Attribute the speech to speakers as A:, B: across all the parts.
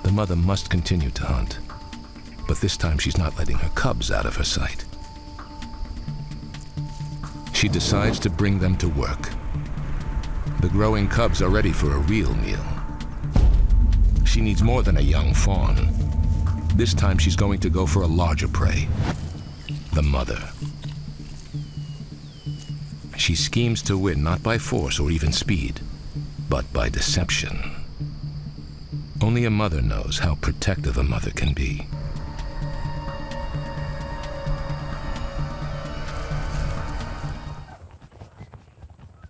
A: The mother must continue to hunt, but this time she's not letting her cubs out of her sight. She decides to bring them to work. The growing cubs are ready for a real meal. She needs more than a young fawn. This time she's going to go for a larger prey, the mother. She schemes to win not by force or even speed, but by deception. Only a mother knows how protective a mother can be.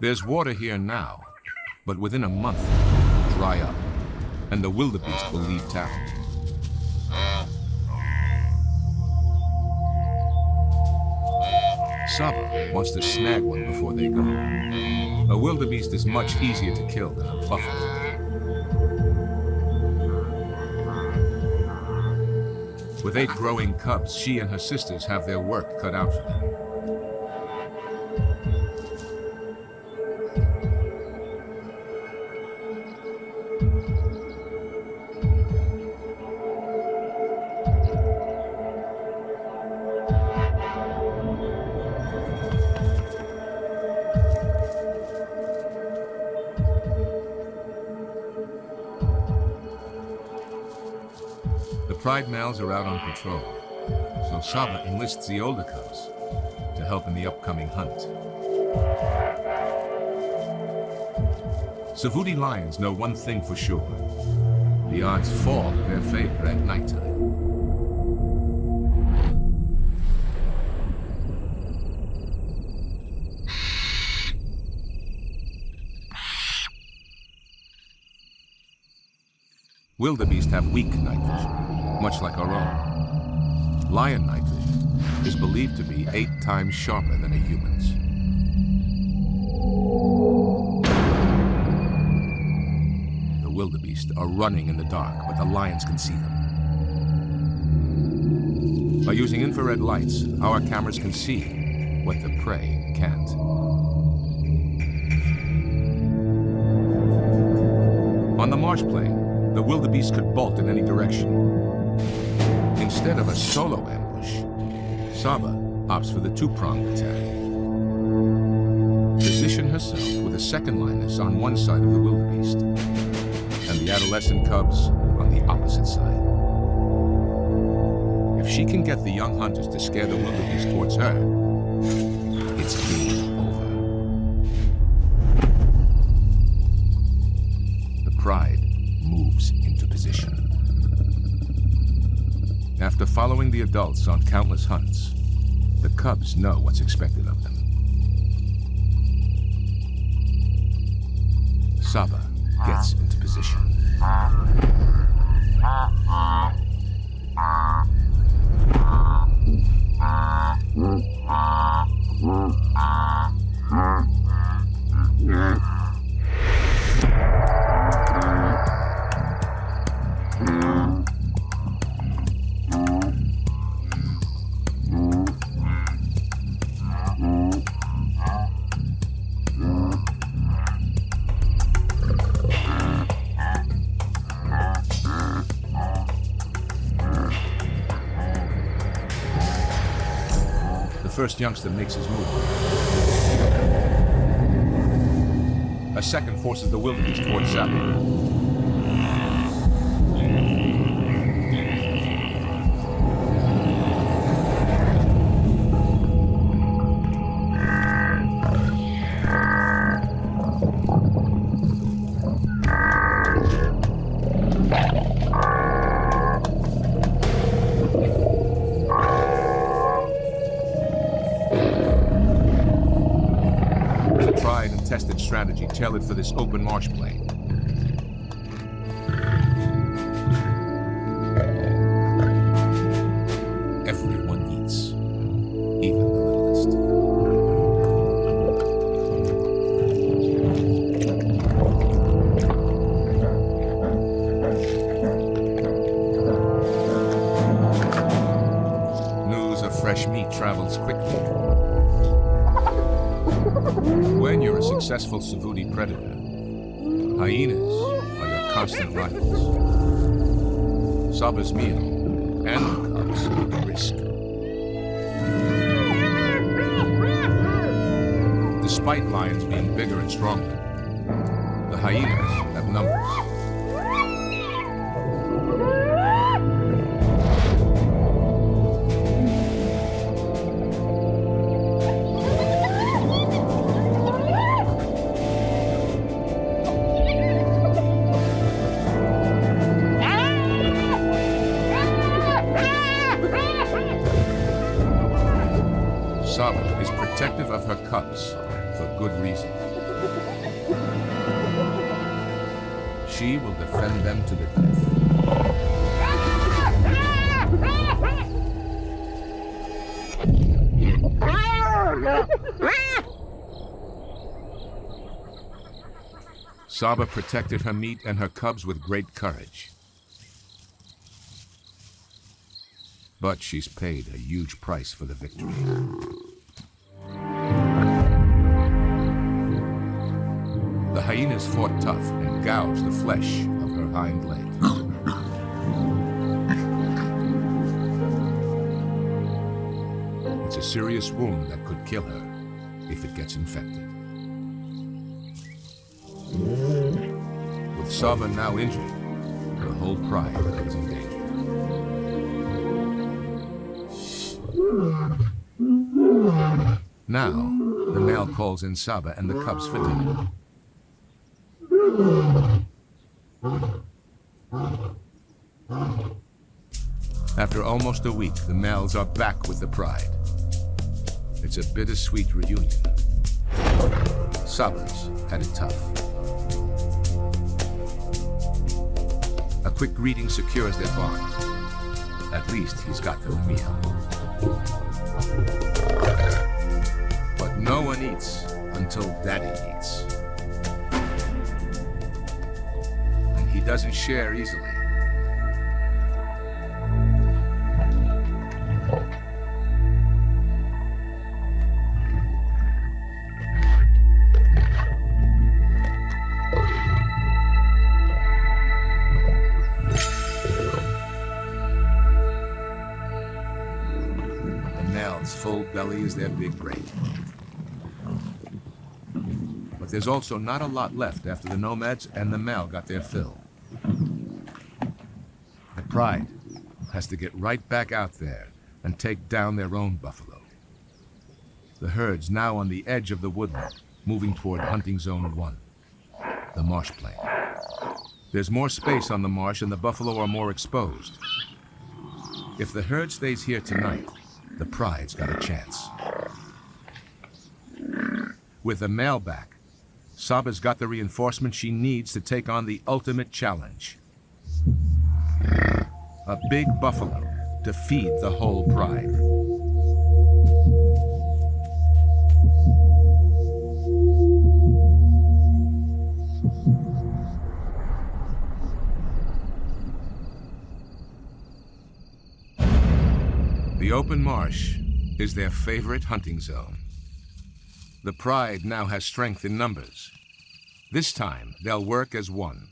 A: There's water here now, but within a month, it'll dry up, and the wildebeest will leave town. Saba wants to snag one before they go. A wildebeest is much easier to kill than a buffalo. With 8 growing cubs, she and her sisters have their work cut out for them. Pride males are out on patrol, so Saba enlists the older cubs to help in the upcoming hunt. Savuti lions know one thing for sure. The odds fall in their favor at nighttime. Wildebeest have weak night vision, much like our own. Lion night vision is believed to be 8 times sharper than a human's. The wildebeest are running in the dark, but the lions can see them. By using infrared lights, our cameras can see what the prey can't. On the marsh plain, the wildebeest could bolt in any direction. Instead of a solo ambush, Saba opts for the 2-pronged attack. Position herself with a second lioness on one side of the wildebeest, and the adolescent cubs on the opposite side. If she can get the young hunters to scare the wildebeest towards her, it's game over. The pride moves into position. After following the adults on countless hunts, the cubs know what's expected of them. Saba gets into position. The first youngster makes his move. A second forces the wildebeest towards Saba. Tested strategy tailored for this open marsh plain. Everyone eats, even the littlest. News of fresh meat travels quickly. When you're a successful Savuti predator, hyenas are your constant rivals. Saba's meal and the cubs are at risk. Despite lions being bigger and stronger, the hyenas have numbers. Saba is protective of her cubs for good reason. She will defend them to the death. Saba protected her meat and her cubs with great courage. But she's paid a huge price for the victory. The hyenas fought tough and gouged the flesh of her hind leg. It's a serious wound that could kill her if it gets infected. With Saba now injured, the whole pride is in danger. Now, the male calls in Saba and the cubs for dinner. After almost a week, the males are back with the pride. It's a bittersweet reunion. Saba's had it tough. A quick greeting secures their bond. At least he's got them a meal. But no one eats until Daddy eats. And he doesn't share easily. Full belly is their big break. But there's also not a lot left after the nomads and the male got their fill. The pride has to get right back out there and take down their own buffalo. The herd's now on the edge of the woodland, moving toward hunting zone 1, the marsh plain. There's more space on the marsh and the buffalo are more exposed. If the herd stays here tonight, the pride's got a chance. With the male back, Saba's got the reinforcement she needs to take on the ultimate challenge. A big buffalo to feed the whole pride. The open marsh is their favorite hunting zone. The pride now has strength in numbers. This time, they'll work as one.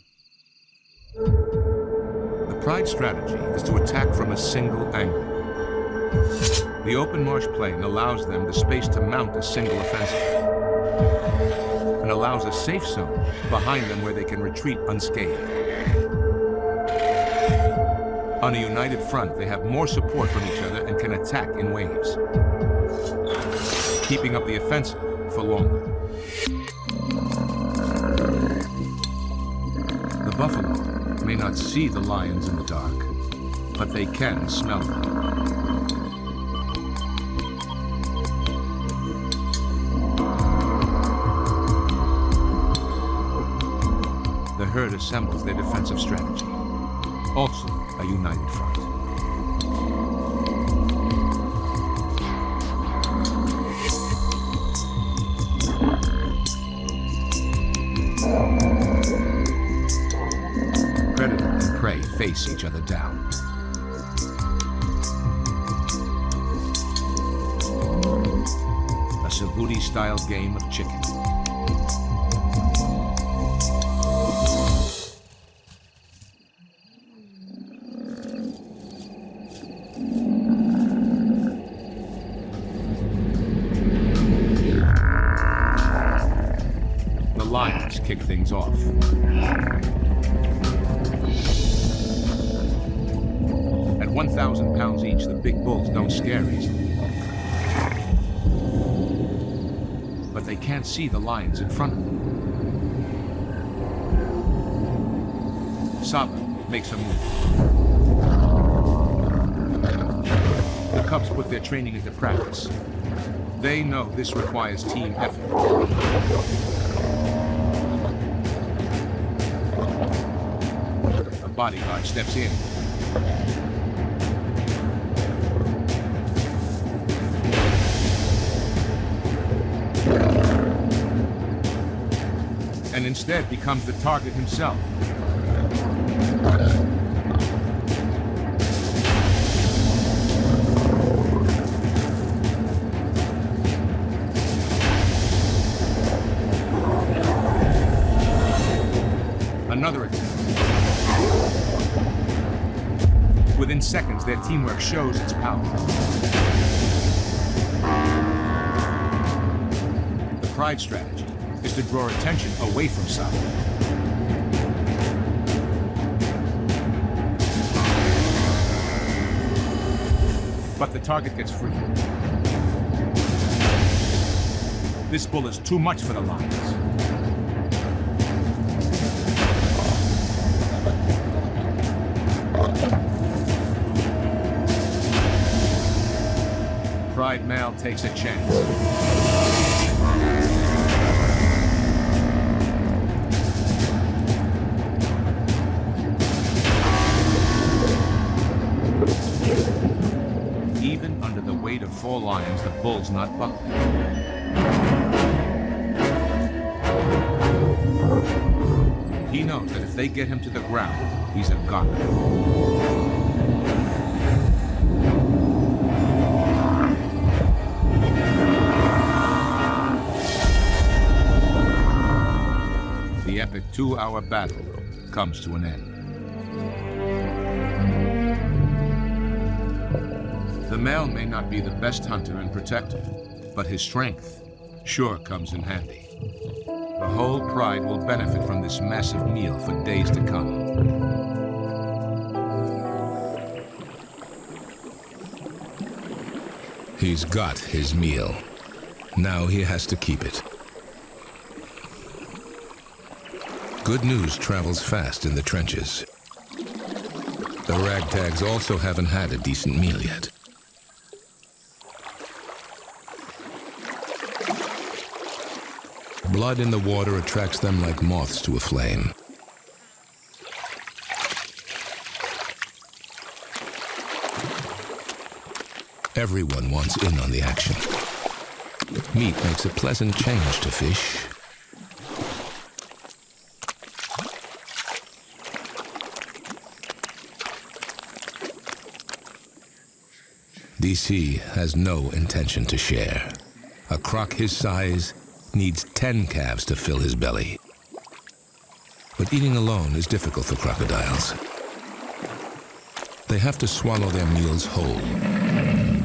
A: The pride strategy is to attack from a single angle. The open marsh plain allows them the space to mount a single offensive and allows a safe zone behind them where they can retreat unscathed. On a united front, they have more support from each other and can attack in waves, keeping up the offensive for longer. The buffalo may not see the lions in the dark, but they can smell them. The herd assembles their defensive strategy, also a united front. Predator and prey face each other down. A Savudi-style game of chicken. things off. At 1,000 pounds each, the big bulls don't scare easily. But they can't see the lions in front of them. Saba makes a move. The cubs put their training into practice. They know this requires team effort. A bodyguard steps in. And instead becomes the target himself. Another attempt. Within seconds, their teamwork shows its power. The pride strategy is to draw attention away from Saba. But the target gets free. This bull is too much for the lions. Pride male takes a chance. Even under the weight of 4 lions, the bull's not buckling. He knows that if they get him to the ground, he's a goner. The epic 2-hour battle comes to an end. The male may not be the best hunter and protector, but his strength sure comes in handy. The whole pride will benefit from this massive meal for days to come. He's got his meal. Now he has to keep it. Good news travels fast in the trenches. The ragtags also haven't had a decent meal yet. Blood in the water attracts them like moths to a flame. Everyone wants in on the action. Meat makes a pleasant change to fish. DC has no intention to share. A croc his size needs 10 calves to fill his belly. But eating alone is difficult for crocodiles. They have to swallow their meals whole.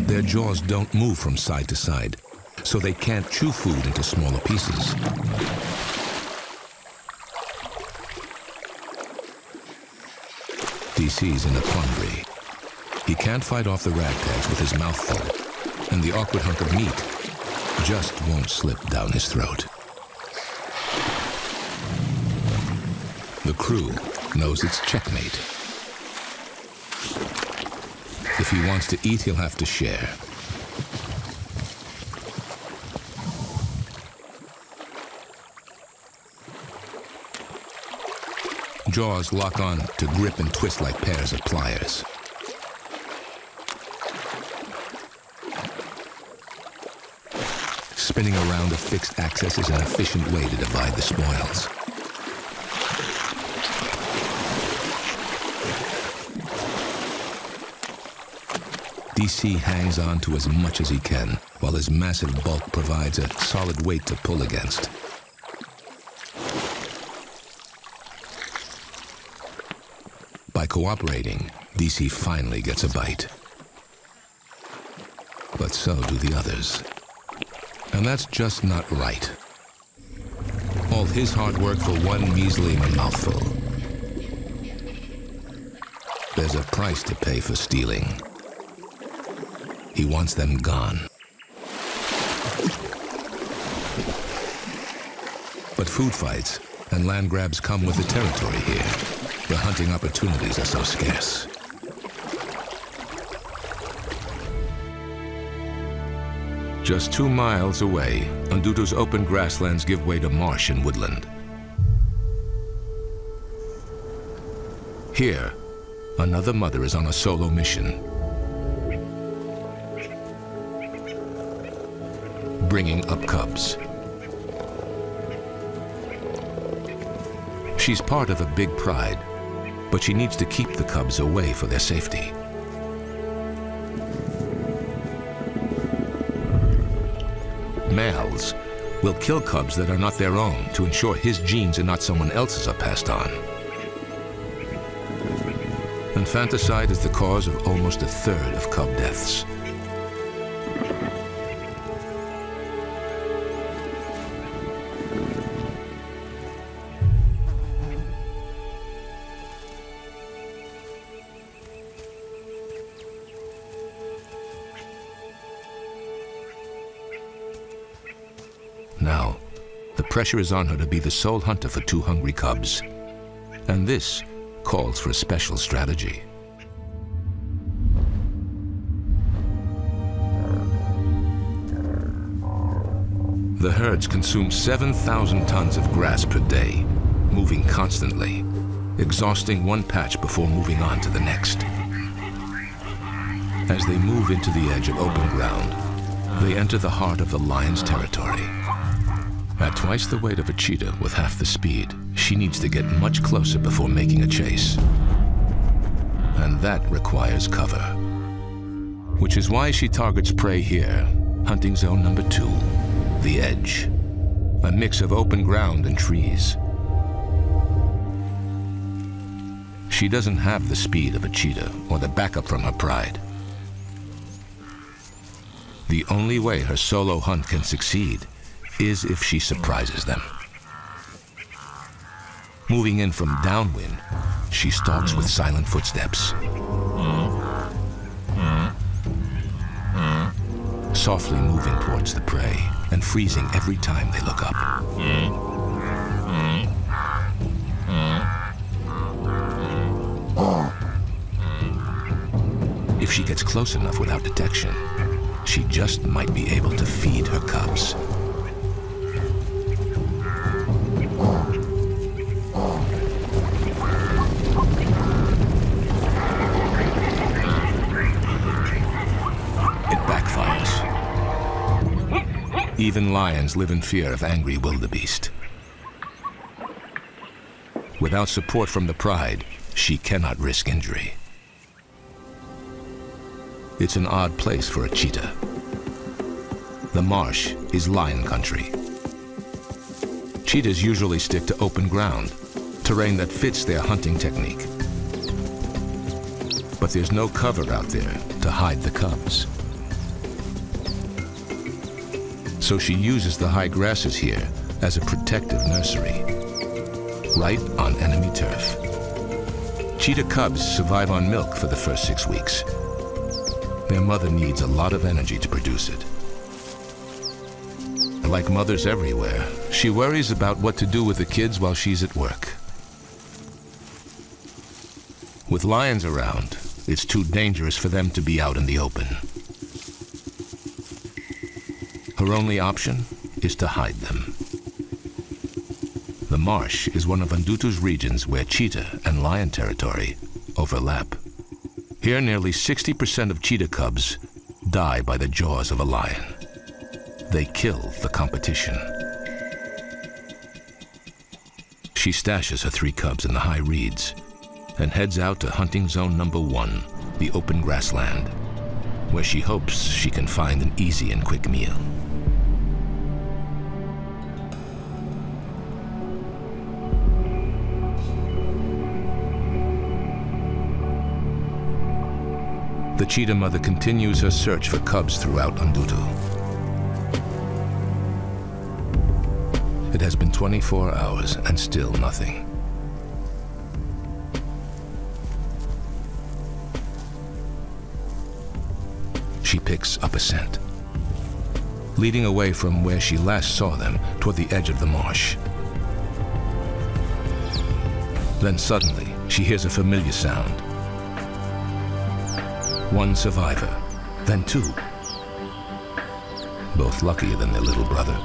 A: Their jaws don't move from side to side, so they can't chew food into smaller pieces. DC's in a quandary. He can't fight off the ragtags with his mouth full, and the awkward hunk of meat just won't slip down his throat. The crew knows it's checkmate. If he wants to eat, he'll have to share. Jaws lock on to grip and twist like pairs of pliers. Spinning around a fixed axis is an efficient way to divide the spoils. DC hangs on to as much as he can, while his massive bulk provides a solid weight to pull against. By cooperating, DC finally gets a bite. But so do the others. And that's just not right. All his hard work for one measly mouthful. There's a price to pay for stealing. He wants them gone. But food fights and land grabs come with the territory here. The hunting opportunities are so scarce. Just 2 miles away, Undutu's open grasslands give way to marsh and woodland. Here, another mother is on a solo mission, bringing up cubs. She's part of a big pride, but she needs to keep the cubs away for their safety. Males will kill cubs that are not their own to ensure his genes and not someone else's are passed on. Infanticide is the cause of almost 1/3 of cub deaths. Now, the pressure is on her to be the sole hunter for 2 hungry cubs. And this calls for a special strategy. The herds consume 7,000 tons of grass per day, moving constantly, exhausting one patch before moving on to the next. As they move into the edge of open ground, they enter the heart of the lion's territory. At twice the weight of a cheetah with half the speed, she needs to get much closer before making a chase. And that requires cover. Which is why she targets prey here, hunting zone number 2, the edge. A mix of open ground and trees. She doesn't have the speed of a cheetah or the backup from her pride. The only way her solo hunt can succeed is if she surprises them. Moving in from downwind, she stalks with silent footsteps. Softly moving towards the prey and freezing every time they look up. If she gets close enough without detection, she just might be able to feed her cubs. Even lions live in fear of angry wildebeest. Without support from the pride, she cannot risk injury. It's an odd place for a cheetah. The marsh is lion country. Cheetahs usually stick to open ground, terrain that fits their hunting technique. But there's no cover out there to hide the cubs. So she uses the high grasses here as a protective nursery, right on enemy turf. Cheetah cubs survive on milk for the first 6 weeks. Their mother needs a lot of energy to produce it. Like mothers everywhere, she worries about what to do with the kids while she's at work. With lions around, it's too dangerous for them to be out in the open. Her only option is to hide them. The marsh is one of Undutu's regions where cheetah and lion territory overlap. Here, nearly 60% of cheetah cubs die by the jaws of a lion. They kill the competition. She stashes her 3 cubs in the high reeds and heads out to hunting zone number 1, the open grassland, where she hopes she can find an easy and quick meal. The cheetah mother continues her search for cubs throughout Undutu. It has been 24 hours and still nothing. She picks up a scent, leading away from where she last saw them toward the edge of the marsh. Then suddenly, she hears a familiar sound. One survivor, then two, both luckier than their little brother.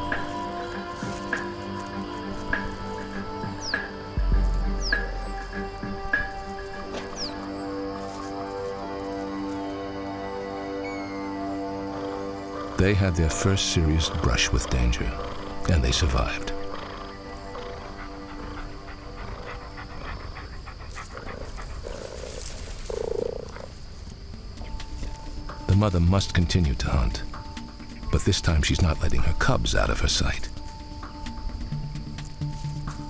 A: They had their first serious brush with danger, and they survived. The mother must continue to hunt, but this time she's not letting her cubs out of her sight.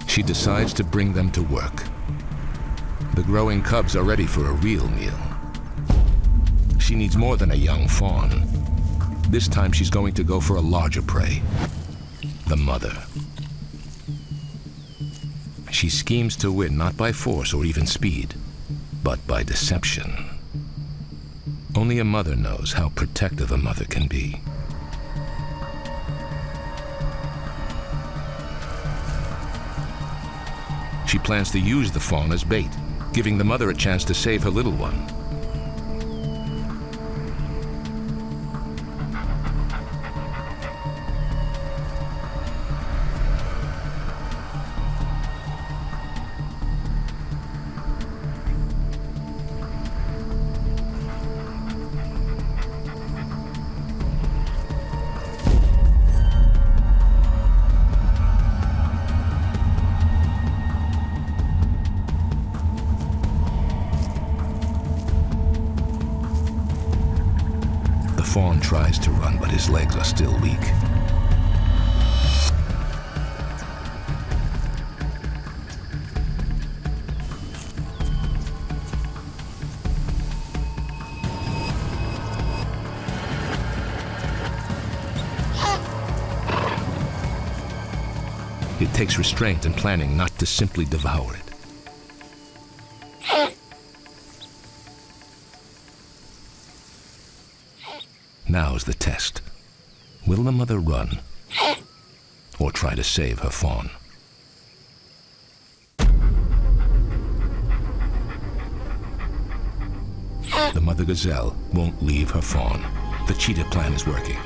A: She decides to bring them to work. The growing cubs are ready for a real meal. She needs more than a young fawn. This time she's going to go for a larger prey, the mother. She schemes to win not by force or even speed, but by deception. Only a mother knows how protective a mother can be. She plans to use the fawn as bait, giving the mother a chance to save her little one. The fawn tries to run, but his legs are still weak. It takes restraint and planning not to simply devour it. Now's the test. Will the mother run or try to save her fawn? The mother gazelle won't leave her fawn. The cheetah plan is working,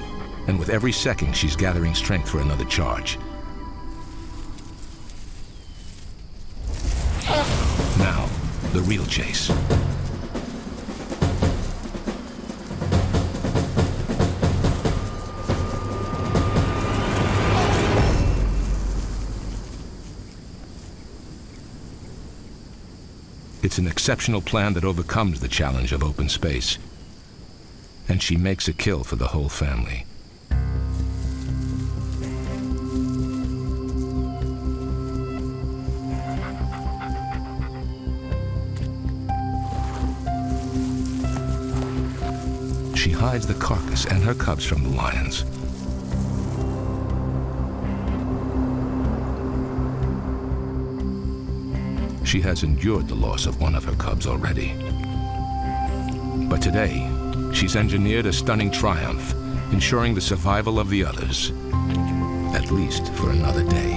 A: and with every second she's gathering strength for another charge. Now, the real chase. It's an exceptional plan that overcomes the challenge of open space. And she makes a kill for the whole family. She hides the carcass and her cubs from the lions. She has endured the loss of one of her cubs already. But today, she's engineered a stunning triumph, ensuring the survival of the others, at least for another day.